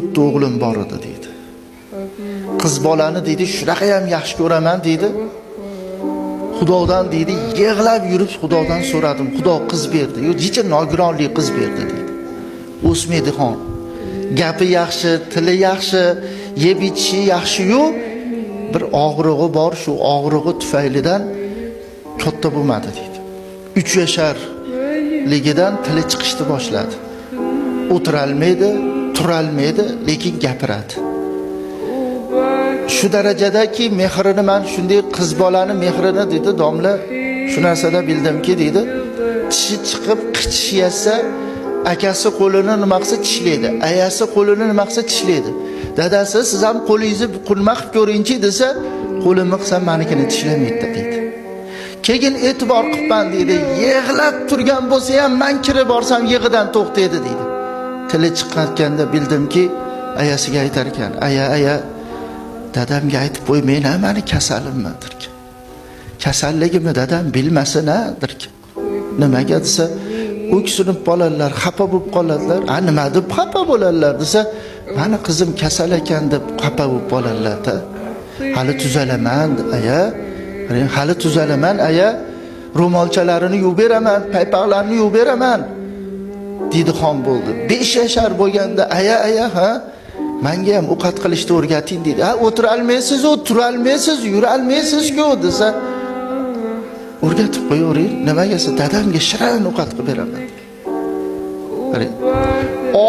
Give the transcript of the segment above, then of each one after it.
4 o'g'lim bor edi deydi. Qiz bolani deydi, shunaqa ham yaxshi ko'raman deydi. Xudodan deydi, yig'lab yurib Xudodan so'radim. Xudo qiz berdi. Jicha nogironli qiz berdi deydi. O'smaydigan. Gapi yaxshi, tili yaxshi, yeb ichishi yaxshi-yu, bir og'rig'i bor, shu og'rig'i tufaylidan katta bo'lmadi deydi. 3 yasharligidan tili chiqishni boshladi. O'tirolmaydi, turolmaydi, lekin gapiradi. Shu darajadaki mehrini men shunday qiz bolani mehrini dedi domla, shu narsada bildimki dedi, tishi chiqib qichish yasa, akasi qo'lini nima qilsa tishlaydi, ayasi qo'lini nima qilsa tishlaydi. Dadasi siz ham qo'lingizni qulma qilib ko'ringchi desa, qo'limni qilsam menikini tishlamaydi dedi. Keyin e'tibor qilman dedi, yig'lab turgan bo'lsa ham men kirib borsam yig'idan to'xtaydi dedi. Tili chiqqanda bildimki, ayasiga aytar ekan, aya dadamga aytib qo'ymayna, meni kasalimmi derkan. Kasalligimni dadam bilmasin-a derkan. Nimaga desa, o'ksinib qoladilar, xafa bo'lib qoladilar. Nima deb xafa bo'ladilar desa, meni qizim kasal ekan deb xafa bo'lib qoladilar-da. Hali tuzalaman, aya. Hali tuzalaman, aya. Ro'molchalarini yuvib beraman, paypoqlarini yuvib beraman. Didixon bo'ldi. 5 yashar bo'lganda aya ha, menga ham ovqat qilishni o'rgating dedi. Ha, o'tira olmaysiz, tura olmaysiz, yura olmaysiz-ku desa, o'rgatib qo'yavering. Nimaga desa, dadamga shirin ovqat qilib beraman. Qarang.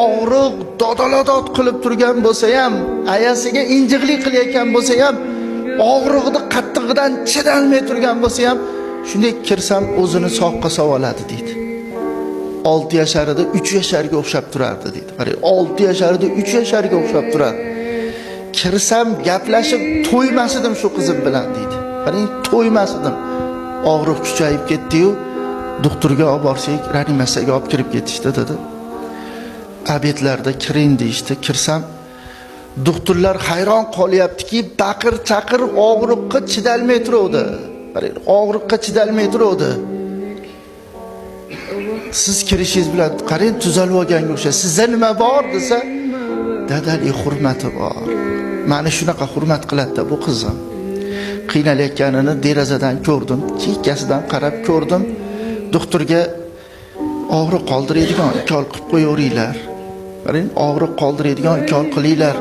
Og'riq dodalodod qilib turgan bo'lsa ham, ayasiga injiqlik qilayotgan bo'lsa ham, og'riqni qattig'idan chidolmay turgan bo'lsa ham, shunday kirsam o'zini soqqa savoladi deydi. 6 yasharida 3 yasharga o'xshab turardi deydi. Qarang, 6 yasharida 3 yasharga o'xshab turardi. Kirsam gaplashib to'ymasdim shu qizim bilan deydi. Qarang, to'ymasdim. Og'riq kuchayib ketdi-yu, doktorga olib borsak, reanimatsiyaga olib kirib ketishdi dedi. Obedlarda kiring deyishdi. Kirsam, doktorlar hayron qolyaptiki, baqir-chaqir og'riqqa chidalmay turuvdi. Qarang, og'riqqa chidalmay turuvdi. Siz kirishingiz bilan qarang, tuzalib olganga o'xshaysiz. Sizda nima bor desa, dadalik hurmati bor. Meni shunaqa hurmat qiladi bu qizim. Qiynalayotganini derazadan ko'rdim, chekkasidan qarab ko'rdim. Doktorga og'riq qoldiradigan ukol qilib qo'yaveringlar. Qarang, og'riq qoldiradigan ukol qilinglar.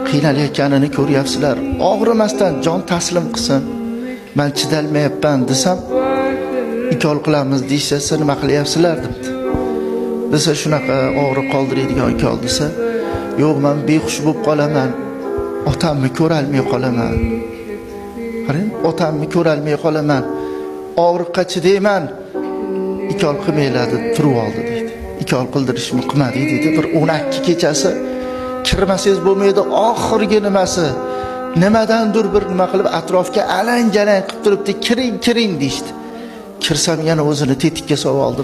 Qiynalayotganini ko'ryapsizlar. Og'rimasdan jon taslim qilsin. Men chidalmayapman desam, ikol qilamiz deysa, nima qilyapsizlar debdi. Desa shunaqa og'riq qoldiradigan ikol desa, yo'q, men behush bo'lib qolaman. Otamni ko'rolmay qolaman. Qarang, otamni ko'rolmay qolaman. Og'riqqa chidayman. Ikol qilmayladi, turib oldi deydi. Ikol qildirishni qilmadi deydi. Bir 12 kechasi kirmasangiz bo'lmaydi, oxirgi nimasi. Nimadandir bir nima qilib atrofga alang-jalang qilib turibdi, kiring deydi. Kirsam yana o'zini tetikka solib oldi.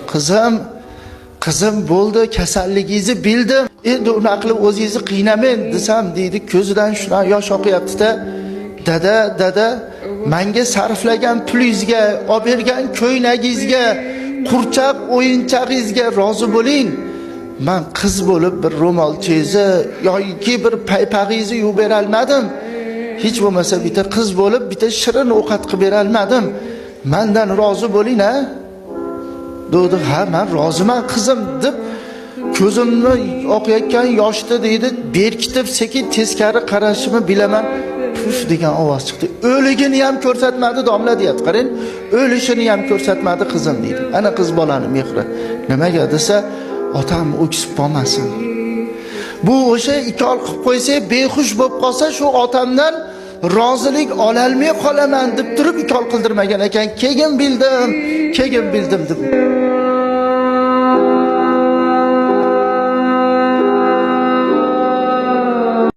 Qizim bo'ldi, kasalligingizni bildim. Endi uni qilib o'zingizni qiynamang desam deydi, ko'zidan shuna yosh oqyapti-da. Dada, menga sarflagan pulingizga, olib bergan ko'ynagingizga, qurchaq o'yinchag'ingizga rozi bo'ling. Men qiz bo'lib bir ro'molchangizni yoki bir paypog'ingizni yuvib bera olmadim. Hech bo'lmasa bitta qiz bo'lib, bitta shirin ovqat qilib bera olmadim. Mendan rozi bo'ling-a? Dedi, ha, men roziman qizim deb ko'zimni oqayotgan yoshda deydi, berkitib sekin teskari qarashimni bilaman. Puf degan ovoz chiqdi. O'ligini ham ko'rsatmadi domla deyapti. Qarang, o'lishini ham ko'rsatmadi qizim deydi. Ana qiz bolani mehri. Nimaga desa, otam o'ksib qolmasin. Bu o'sha ikol qilib qo'ysa, behush bo'lib qolsa, shu otamdan rozilik ololmay qolaman deb turib ikol qildirmagan ekan. Keyin bildim deb.